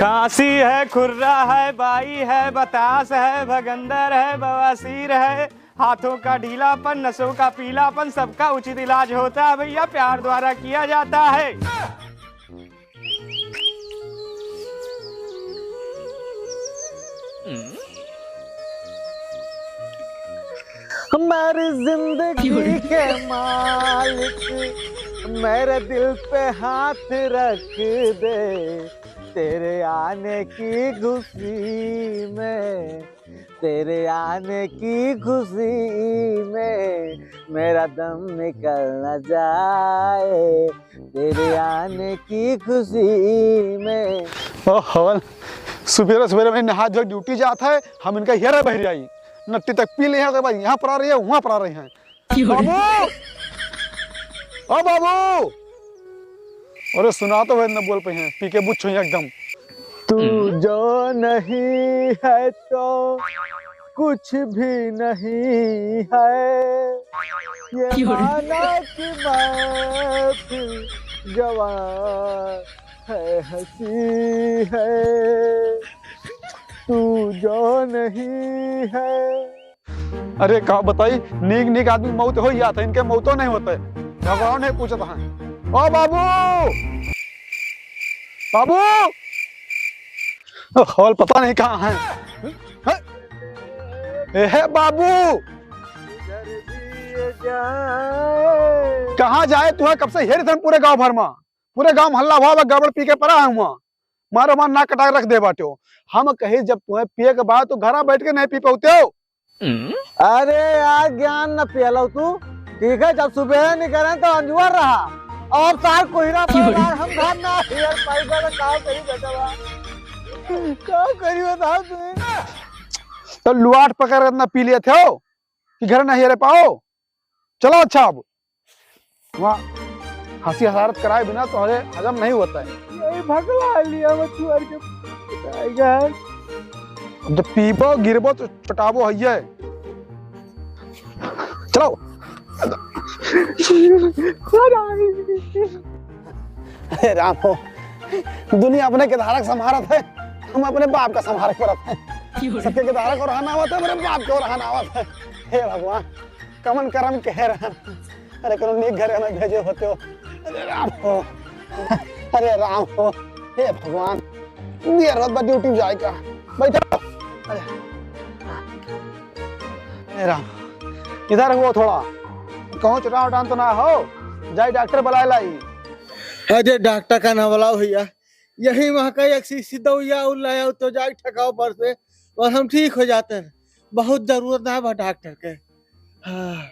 खांसी है, खुर्रा है, बाई है, बतास है, भगंदर है, बवासीर है, हाथों का ढीलापन, नसों का पीलापन, सबका उचित इलाज होता है भैया, प्यार द्वारा किया जाता है। हमारी जिंदगी के मालिक मेरे दिल पे हाथ रख दे, तेरे आने की खुशी में, तेरे आने की खुशी में मेरा दम निकल न जाए, तेरे आने की खुशी में। ओह सुबह सवेरे में नहा धो ड्यूटी जाता है, हम इनका हेरा बह आई नट्टी तक पी ले हैं, भाई यहाँ पर आ रही है वहां पर आ रही हैं। बाबू ओ बाबू, अरे सुना तो न बोल पे हैं, पी के बुच्छ एकदम। तू जो नहीं है तो कुछ भी नहीं है, ये माना कि मैं फिर जवान है, हंसी है, तू जो नहीं है। अरे का बताई, नीक नीक आदमी मौत हो जाता है, इनके मौतों नहीं होते, भगवान नहीं पूछता है। ओ बाबू बाबू, हॉल पता नहीं कहाँ है, है बाबू कहाँ जाए तुम्हें, कब से हेर पूरे गांव भर में, पूरे गांव हल्ला हुआ, गड़बड़ पी के पड़ा है वहाँ, मारो मार नाक कटा रख दे बाटे हो। हम कहे जब तुम्हें पिए के बाद तो घर बैठ के नहीं पी पाते हो। अरे यार ज्ञान न पियालो तू, ठीक है, जब सुबह निकले तो अंजुअर रहा और साल कोहिरा पर हम घर ना यार पैसा का काम करी बेटा बा, काम करी बता तू। तो लुआट पकड़ कर ना पी लिए थे हो कि घर नहीं रह पाओ। चलो अच्छा, अब वहाँ हंसी हसारत कराए बिना तो हजम नहीं होता है। यही भगला लिया मछुआर के बताएगा, जब पीबो गिरबो तो चटाबो है। चलो अरे राम हो, दुनिया अपने के धारक संभारत है, हम अपने बाप का संभारक परत है, सबके के धारक और हनावत है, मेरे बाप के और हनावत है। हे भगवान कमन करम कह रहा, अरे करो नीक घर में भेजे होते हो। अरे राम हो, अरे राम हो, हे भगवान देर रात बा ड्यूटी जाएगा, बैठो। अरे राम इधर हुआ थोड़ा, कहूँ चुनाव उठान तो ना हो जाए, डॉक्टर बुलाए लाई। अरे डॉक्टर का ना बुलाओ भैया, यही वहाँ का एक दवाइया लाया तो जाके ठकाओ पर से और हम ठीक हो जाते हैं, बहुत जरूरत है बा डॉक्टर के। हाँ।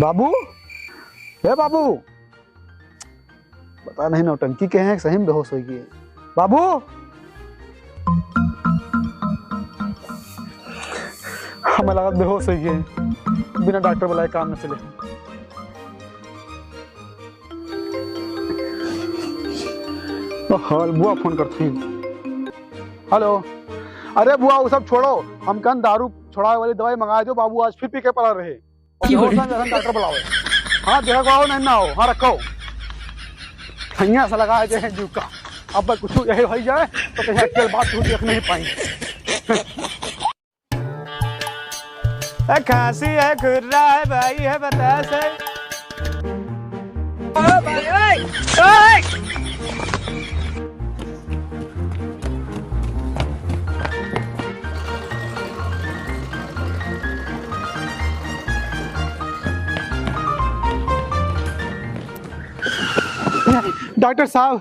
बाबू, हे बाबू, पता नहीं नौटंकी के हैं, सही में बेहोश हो गई। बाबू हमें लगा बेहोश हो गए, बिना डॉक्टर बुलाए काम न चले। तो हाल बुआ फोन करती हूँ। हेलो, अरे बुआ वो सब छोड़ो, हम कल दारू छोड़ाने वाली दवाई मंगा दो, बाबू आज फिर पी के पड़ा रहे, डॉक्टर बुलाओ। हाँ देखो आओ, नहीं ना हो, हाँ रखो ठैया से लगाए जाए जीव का, अब कुछ यही हो जाए तो कहीं अकेले बात देख नहीं पाएंगे। खांसी है, खुर्रा है, बाई है, बतास है। डॉक्टर साहब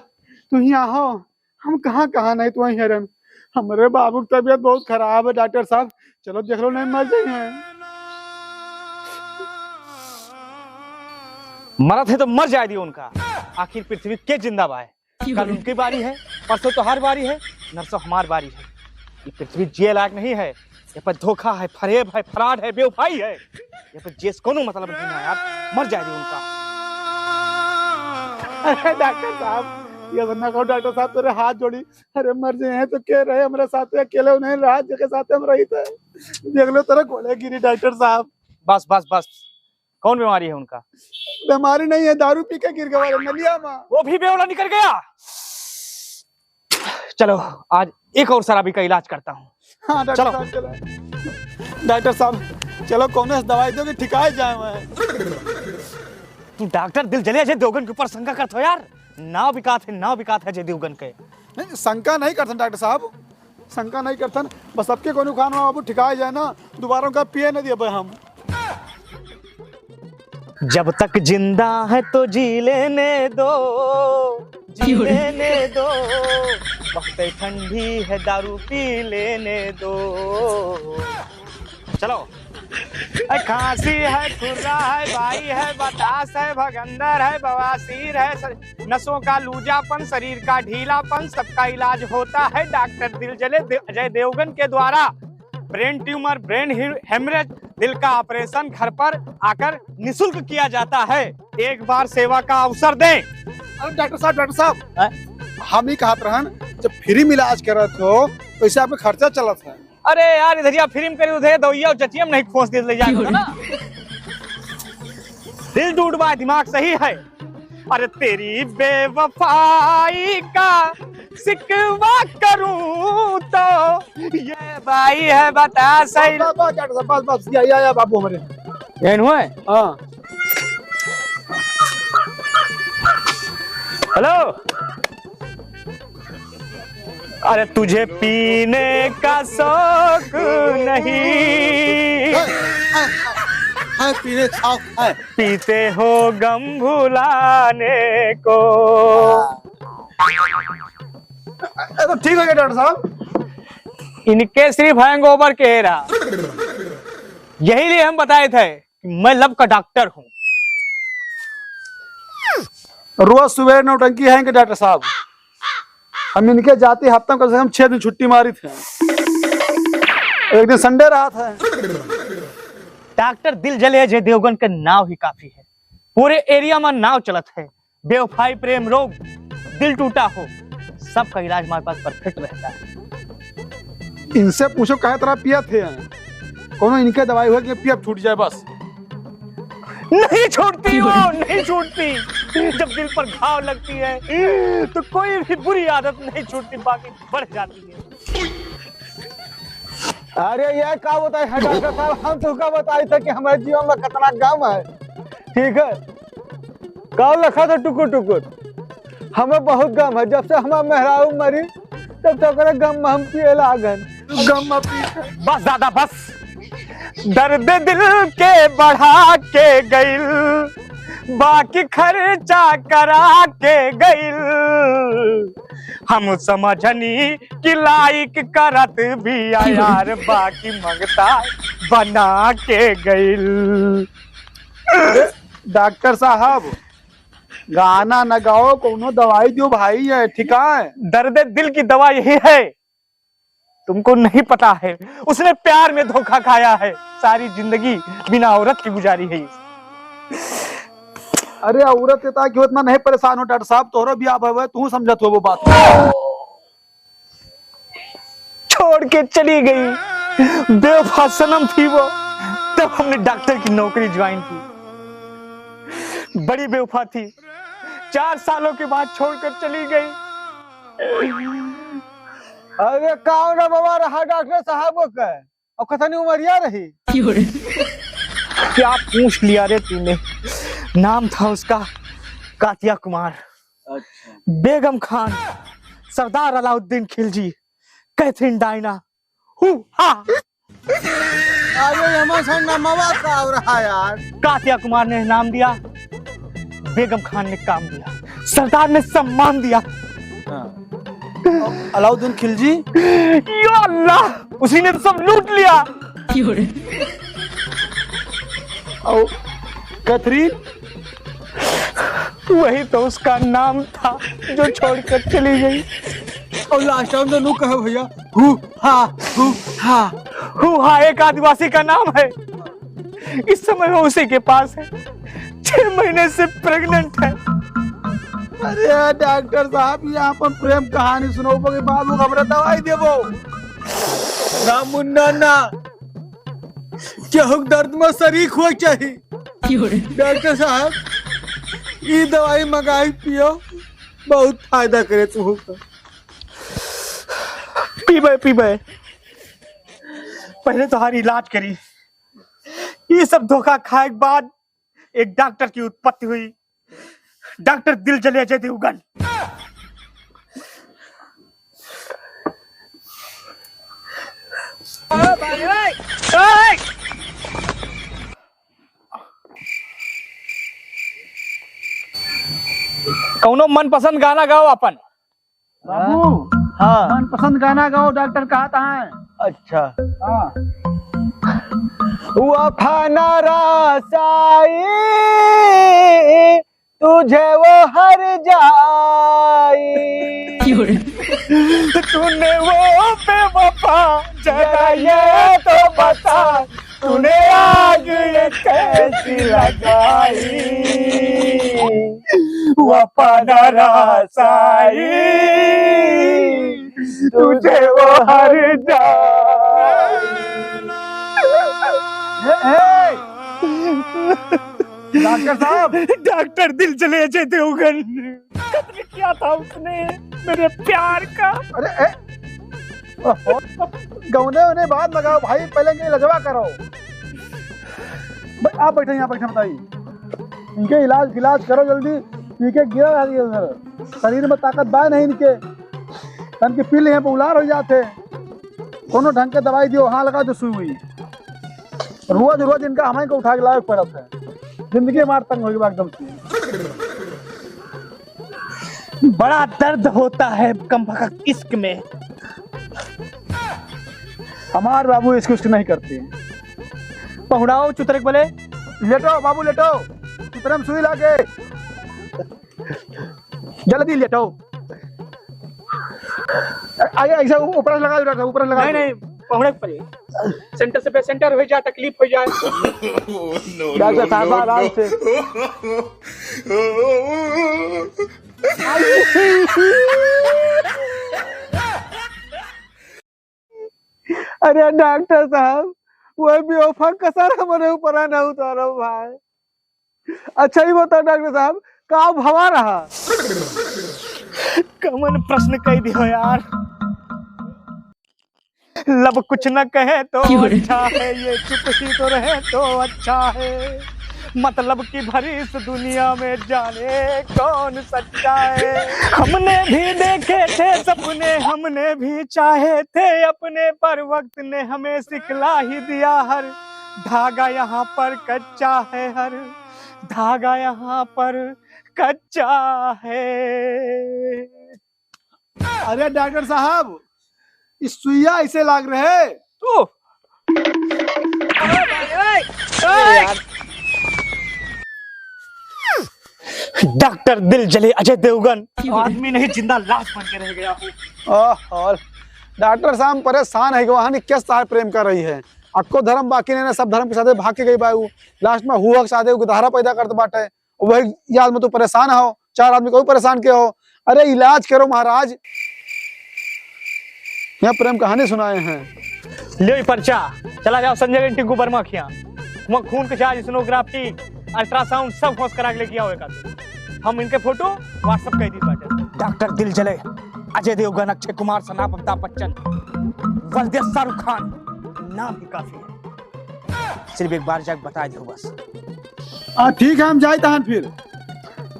तुम यहाँ हो, हम कहाँ कहाँ नहीं तो हेरन, हमारे बाबू की तबीयत बहुत खराब है डॉक्टर साहब, चलो देख लो नहीं मर जाए। मरत है तो मर जाए दियो उनका, आखिर पृथ्वी के जिंदा बा है, कल उनकी बारी है, परसों तो हर बारी है, नरसों हमार बारी है। ये पृथ्वी जिए लायक नहीं है, ये पर धोखा है, फरेब है, फराड है, बेवफाई है, ये पर जेस कोनो मतलब नहीं है यार, मर जाए दियो उनका। अरे डॉक्टर साहब ये वरना कहो, डॉक्टर साहब तेरे हाथ जोड़ी, अरे मर जाए हैं तो क्या रहे हमारे साथ, अकेले उन्हें रात के साथ हम रही थे, देख लो तेरा गोले गिरी डॉक्टर साहब। बस बस बस, कौन बीमारी है उनका? बीमारी नहीं है, दारू पी के गिर गया नलिया में। वो भी बेवड़ा निकल गया। चलो आज एक और शराबी का इलाज करता हूँ। हाँ डॉक्टर चलो। साहब चलो। डॉक्टर साहब चलो कौन सी दवाई दो कि ठिकाए जाए मैं। तू डॉक्टर दिल जले अजय देवगन के ऊपर शंका करते हो यार। नाव बिकात है अजय देवगन के। नहीं शंका नहीं करते डॉक्टर साहब, शंका नहीं करते, बस सबके कोनो खान बाबू ठिकाए जाए ना, दोबारा उनका पिए न दिए हम। जब तक जिंदा है तो जी लेने दो, जी लेने दो, वक्त ठंडी है दारू पी लेने दो। चलो। खांसी है, खुर्रा है, बाई है, बतास है, भगंदर है, बवासीर है, नसों का लूजापन, शरीर का ढीलापन, सबका इलाज होता है डॉक्टर दिलजले अजय देवगन के द्वारा। ब्रेन ट्यूमर, ब्रेन हेमरेज, दिल का ऑपरेशन घर पर आकर निशुल्क किया जाता है। एक बार सेवा का अवसर दें। अरे डॉक्टर साहब हम ही कहत रहन जब फ्री में इलाज करत हो वैसे आपका खर्चा चलत है। अरे यार इधर फिल्म करी उधर दवाइया और चचियम नहीं खोस दे ले जाएगा ना। दिल टूट बा, दिमाग सही है। अरे तेरी बेवफाई का सिकवा करूं तो ये भाई है बता सही। डॉक्टर साहब बस या बाबू हमारे यही हुआ है। हाँ हेलो। अरे तुझे पीने का शौक नहीं, पीने शौक है, पीते हो गम भुलाने को। तो ठीक हो गया डॉक्टर साहब। इनके सिर्फ हैंगओवर के रहा, यही लिए हम बताए थे कि मैं लब का डॉक्टर हूँ। रोज सुबह नौटंकी है कि डॉक्टर साहब, हम इनके जाते हफ्ता में कम से कम 6 दिन छुट्टी मारी थे, एक दिन संडे रहा था। डॉक्टर दिल जले अजय देवगन का नाव ही काफी है। पूरे एरिया में नाव चलत है। बेवफाई, प्रेम रोग, दिल टूटा हो, सबका इलाज हमारे पास परफेक्ट रहता है। इनसे पूछो कहे तरह पिया थे, कोनो इनके दवाई हुआ कि पिया छूट जाए बस। नहीं छूटती वो, नहीं छूटती। जब दिल पर घाव लगती है तो कोई भी बुरी आदत नहीं छूटती, बाकी बढ़ जाती है। अरे ये क्या बताए है डॉक्टर साहब, हम तो क्या बताए थे कि हमारे जीवन में कितना गम है। ठीक है, गाँव लखा था टुकुर टुकुर, हमें बहुत गम है। जब से हमारा मेहरारू मरी तब तक गम में हम पिए लागन। गम बस दादा बस। दर्द दिल के बढ़ा के गइल, बाकी खर्चा करा के गइल। हम समझनी कि लाइक करत भी यार, बाकी मंगता बना के गइल। डॉक्टर साहब गाना न गाओ, कोनो दवाई दो भाई है, ठीक है। दर्द दिल की दवा यही है, तुमको नहीं पता है। उसने प्यार में धोखा खाया है, सारी जिंदगी बिना औरत की गुजारी है। अरे औरत इतना क्यों इतना नहीं परेशान हो डॉक्टर साहब, तोहरा भी आप है, तू समझत हो वो बात। छोड़ के चली गई, बेवफा सनम थी वो। तब हमने डॉक्टर की नौकरी ज्वाइन की। बड़ी बेवफा थी, 4 सालों के बाद छोड़कर चली गई। अरे कौन बाबा रहा डॉक्टर साहब का, और कथनी उमरिया रही। क्या पूछ लिया रे तूने। नाम था उसका कातिया कुमार। बेगम खान, सरदार अलाउद्दीन खिलजी, कैथरीन डायना। अरे हमारा नमवा का रहा यार। कातिया कुमार ने नाम दिया, बेगम खान ने काम दिया, सरदार ने सम्मान दिया। अलाउद्दीन खिलजी, या अल्लाह, उसी ने तो सब लूट लिया। और कैथरीन, वही तो उसका नाम था जो छोड़कर चली गई। और लास्ट टाइम तो नू कहे भैया हु हा हुआ एक आदिवासी का नाम है। इस समय वो उसी के पास है, 6 महीने से प्रेग्नेंट है। अरे डॉक्टर साहब यहाँ पर प्रेम कहानी सुनो के बाद वो हमरा दवाई देबो ना मुन्ना ना, केहू दर्द में शरीक हो चाहिए। डॉक्टर साहब ये दवाई मंगाई पियो, बहुत फायदा करे तू। पीबे पहले तुम्हारी इलाज करी। ये सब धोखा खाए के बाद एक डॉक्टर की उत्पत्ति हुई, डॉक्टर दिल जले अजय देवगन। कौनो मनपसंद गाना गाओ अपन। बाबू हाँ मनपसंद गाना गाओ, डॉक्टर कहता है। अच्छा। हाँ वफा न रासाई तुझे वो हर जाई, तूने वो बेवफा जरा ये तो बता, तूने आग ये कैसी लगाई। वफा न रासाई तुझे वो हर जाई। डॉक्टर साहब, डॉक्टर दिल चले अजय देवगन कत्ल किया था उसने मेरे प्यार का। अरे गौने उन्हें बाद लगाओ भाई, पहले इनके लजवा करो। भाई आप बैठे, यहाँ बैठे, बताइए इनके इलाज करो जल्दी। पी के गिरा रही है उधर, शरीर में ताकत बाय नहीं इनके, तन के पीले हैं उलार हो जाते। कोनो ढंग के दवाई दियो, हाँ लगा दो सुई हुई। रोज इनका हमें को उठा के लायक पड़त है, जिंदगी मार तंग होगी एकदम से। बड़ा दर्द होता है कमबख्त इश्क में। हमारे बाबू इसको नहीं करते। पहुड़ाओ चुतरक बोले। लेटो बाबू लेटो, कितने में सुई लागे, जल्दी लेटो। आगे ऐसा ऊपर लगा दो डॉक्टर, ऊपर लगा। नहीं पहुड़े पड़े, सेंटर से पे सेंटर हो जाए, तकलीफ हो जाए। डॉक्टर साहब आराम से। अरे डॉक्टर साहब वो बेवफा कसर हमारे ऊपर ना उतारो भाई। अच्छा ही बता डॉक्टर साहब, का भवा रहा? कमन प्रश्न कह दियो यार। लब कुछ न कहे तो अच्छा है, ये चुप ही तो रहे तो अच्छा है। मतलब की भरी इस दुनिया में जाने कौन सच्चा है। हमने भी देखे थे सपने, हमने भी चाहे थे अपने, पर वक्त ने हमें सिखला ही दिया। हर धागा यहाँ पर कच्चा है, हर धागा यहाँ पर कच्चा है। अरे डॉक्टर साहब, इस सुइया ऐसे लाग रहे तो डॉक्टर दिल जले अजय देवगन आदमी नहीं जिंदा लाश बन के रह गया हूँ। और डॉक्टर साहब परेशान है कि वहाँ क्या साथ प्रेम कर रही है। अक्को धर्म बाकी नहीं, सब धर्म के साथ भाग के गई बाबू। लास्ट में हुआ सादे धारा पैदा करते बाटे, वही याद में तू परेशान हो, चार आदमी को परेशान के हो। अरे इलाज करो महाराज, यहाँ प्रेम कहानी सुनाए हैं। ले पर्चा चला जाओ संजय टिंकू वर्मा खिया, वहाँ खून के जांच, सोनोग्राफी, अल्ट्रासाउंड सब होश करा के लेके आओ। हम इनके फोटो व्हाट्सएप कर दी बाटे। डॉक्टर दिल जले अजय देवगन, अक्षय कुमार, सनाप, अमिताभ बच्चन, वल्दे शाहरुख खान, नाम ही काफी है। सिर्फ एक बार जाके बता दो बस। ठीक है, हम जाए तहन फिर।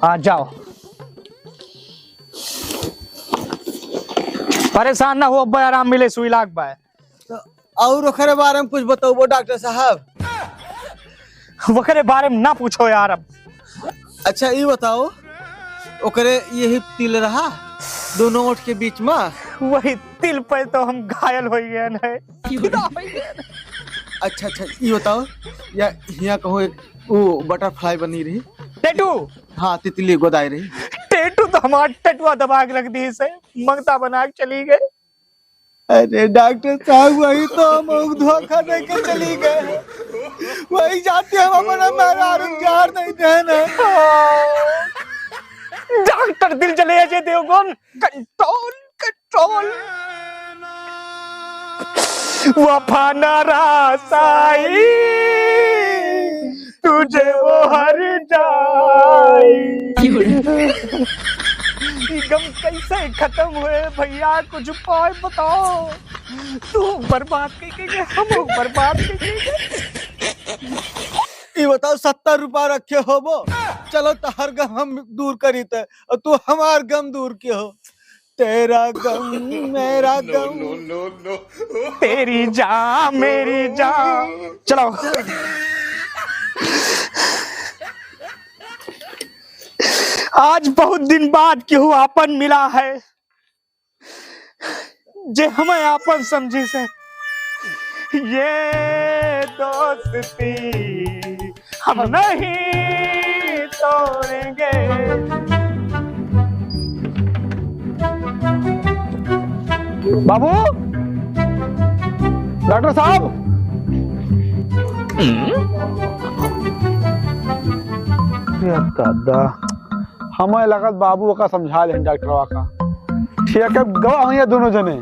हाँ जाओ, परेशान ना हो, अब आराम मिले, सुई लाग बाय। और ओकरे बारे में कुछ बताओ डॉक्टर साहब। वकरे बारे में ना पूछो यार अब। अच्छा ये बताओ, ओकरे यही तिल रहा दोनों ओठ के बीच में? वही तिल पे तो हम घायल हो गए हैं। अच्छा ये बताओ, या यहाँ कहो एक वो बटरफ्लाई बनी रही, टेटू। हाँ तितली गोदाई रही। टेटू तो हमारा टटुआ दबा के रख दी, इसे मंगता बना के चली गए। अरे डॉक्टर साहब वही तो हम धोखा दे के चली गए, वही जाते हम अपना मेहरारू प्यार नहीं देना। डॉक्टर दिल जले अजय देवगन, कंट्रोल कंट्रोल। वफा न रासाई तुझे वो हर जाई। ये गम कैसे खत्म हुए भैया, कुछ उपाय बताओ। तू बर्बाद के हम बर्बाद के। ये बताओ 70 रुपया रखे हो वो, चलो तहर गम हम दूर करी थे और तू हमार गम दूर के हो। तेरा गम मेरा गम, तेरी जान मेरी जान। चलो आज बहुत दिन बाद केहू आपन मिला है, जे हमें आपन समझी से। ये दोस्ती हम नहीं तोड़ेंगे। बाबू, डॉक्टर साहब, ये दादा हमें लगा बाबू का समझा लें डॉक्टर का। ठीक है, गवा दोनों जने।